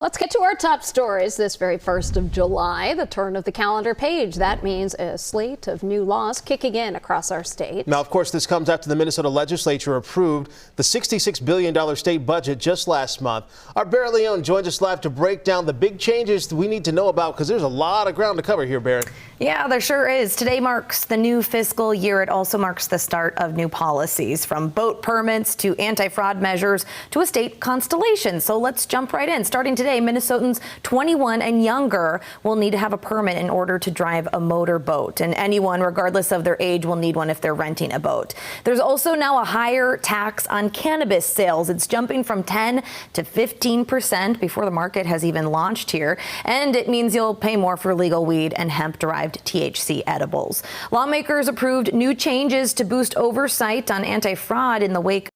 Let's get to our top stories this very 1st of July, the turn of the calendar page. That means a slate of new laws kicking in across our state. Now, of course, this comes after the Minnesota legislature approved the $66 billion state budget just last month. Our Barrett Leone joins us live to break down the big changes we need to know about, because there's a lot of ground to cover here, Barrett. Yeah, there sure is. Today marks the new fiscal year. It also marks the start of new policies, from boat permits to anti-fraud measures to a state constellation. So let's jump right in. Starting today, Minnesotans 21 and younger will need to have a permit in order to drive a motor boat. And anyone, regardless of their age, will need one if they're renting a boat. There's also now a higher tax on cannabis sales. It's jumping from 10 to 15% before the market has even launched here. And it means you'll pay more for legal weed and hemp-derived THC edibles. Lawmakers approved new changes to boost oversight on anti-fraud in the wake of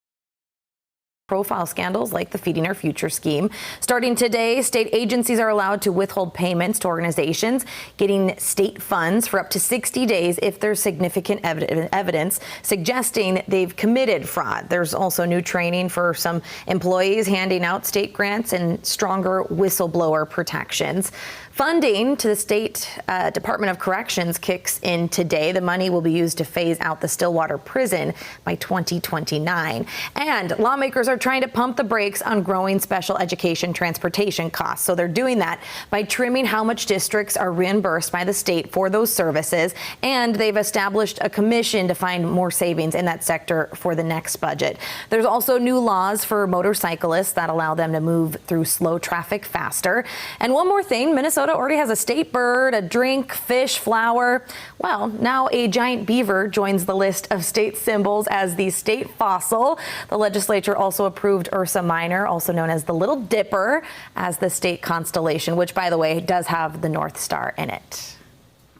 profile scandals like the Feeding Our Future scheme. Starting today, state agencies are allowed to withhold payments to organizations getting state funds for up to 60 days if there's significant evidence suggesting they've committed fraud. There's also new training for some employees handing out state grants and stronger whistleblower protections. Funding to the State Department of Corrections kicks in today. The money will be used to phase out the Stillwater prison by 2029. And lawmakers are trying to pump the brakes on growing special education transportation costs. So they're doing that by trimming how much districts are reimbursed by the state for those services. And they've established a commission to find more savings in that sector for the next budget. There's also new laws for motorcyclists that allow them to move through slow traffic faster. And one more thing, Minnesota already has a state bird, a drink, fish, flower. Well, now a giant beaver joins the list of state symbols as the state fossil. The legislature also approved Ursa Minor, also known as the Little Dipper, as the state constellation, which, by the way, does have the North Star in it.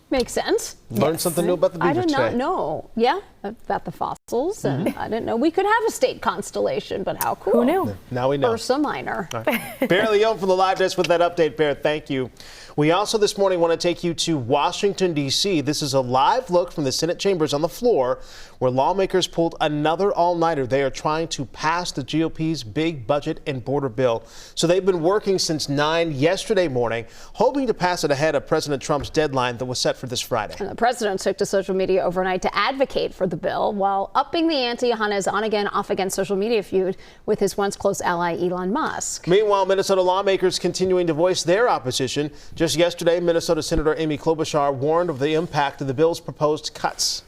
Makes sense. Learned something new about the beaver I did today. not know. Yeah, about the fossils. And I didn't know we could have a state constellation, but how cool. Who knew? Now we know. Ursa Minor. Right. Barrett Leone from the Live Desk with that update, Barrett. Thank you. We also this morning want to take you to Washington, D.C. This is a live look from the Senate chambers on the floor, where lawmakers pulled another all-nighter. They are trying to pass the GOP's big budget and border bill. So they've been working since 9 yesterday morning, hoping to pass it ahead of President Trump's deadline that was set for this Friday. And the president took to social media overnight to advocate for the bill while upping the ante on his on-again, off-again social media feud with his once close ally Elon Musk. Meanwhile, Minnesota lawmakers continuing to voice their opposition. Just yesterday, Minnesota Senator Amy Klobuchar warned of the impact of the bill's proposed cuts.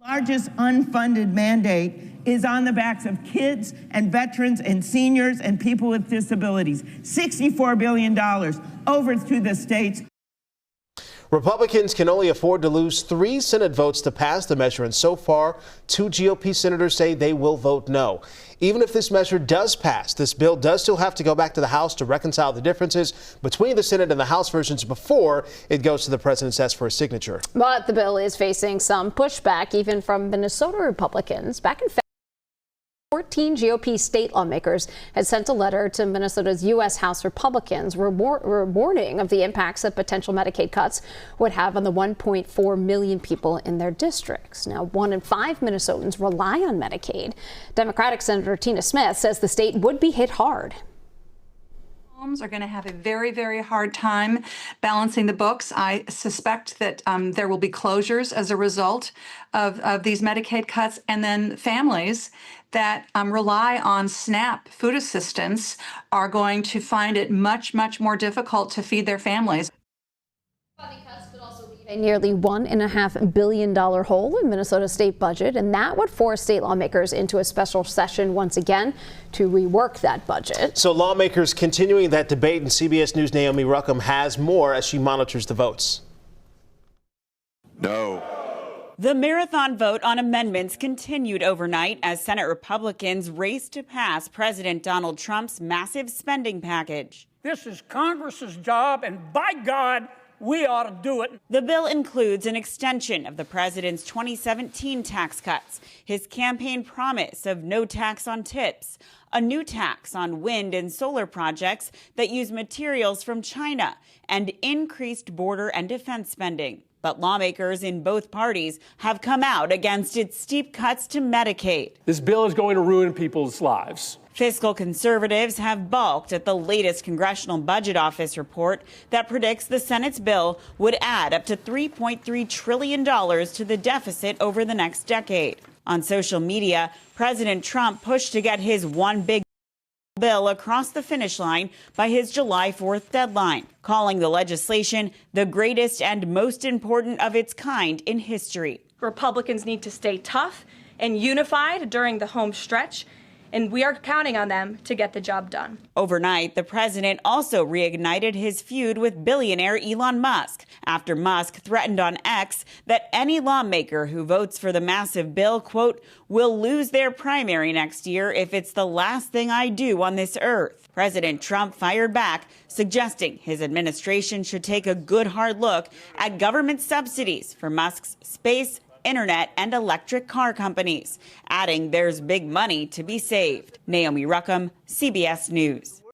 Largest unfunded mandate is on the backs of kids and veterans and seniors and people with disabilities. $64 billion over to the states. Republicans can only afford to lose 3 Senate votes to pass the measure, and so far, 2 GOP senators say they will vote no. Even if this measure does pass, this bill does still have to go back to the House to reconcile the differences between the Senate and the House versions before it goes to the president's desk for a signature. But the bill is facing some pushback, even from Minnesota Republicans. Back in February, 14 GOP state lawmakers had sent a letter to Minnesota's U.S. House Republicans warning of the impacts that potential Medicaid cuts would have on the 1.4 million people in their districts. Now, 1 in 5 Minnesotans rely on Medicaid. Democratic Senator Tina Smith says the state would be hit hard. Homes are going to have a very, very hard time balancing the books. I suspect that there will be closures as a result of these Medicaid cuts, and then families that rely on SNAP food assistance are going to find it much, much more difficult to feed their families. A nearly $1.5 billion hole in Minnesota's state budget, and that would force state lawmakers into a special session once again to rework that budget. So lawmakers continuing that debate, and CBS News' Naomi Ruckham has more as she monitors the votes. No. The marathon vote on amendments continued overnight as Senate Republicans raced to pass President Donald Trump's massive spending package. This is Congress's job, and by God, we ought to do it. The bill includes an extension of the president's 2017 tax cuts, his campaign promise of no tax on tips, a new tax on wind and solar projects that use materials from China, and increased border and defense spending. But lawmakers in both parties have come out against its steep cuts to Medicaid. This bill is going to ruin people's lives. Fiscal conservatives have balked at the latest Congressional Budget Office report that predicts the Senate's bill would add up to $3.3 trillion to the deficit over the next decade. On social media, President Trump pushed to get his one big bill across the finish line by his July 4th deadline, calling the legislation the greatest and most important of its kind in history. Republicans need to stay tough and unified during the home stretch, and we are counting on them to get the job done. Overnight, the president also reignited his feud with billionaire Elon Musk after Musk threatened on X that any lawmaker who votes for the massive bill, quote, will lose their primary next year if it's the last thing I do on this earth. President Trump fired back, suggesting his administration should take a good hard look at government subsidies for Musk's space, internet, and electric car companies, adding there's big money to be saved. Naomi Ruckham, CBS News.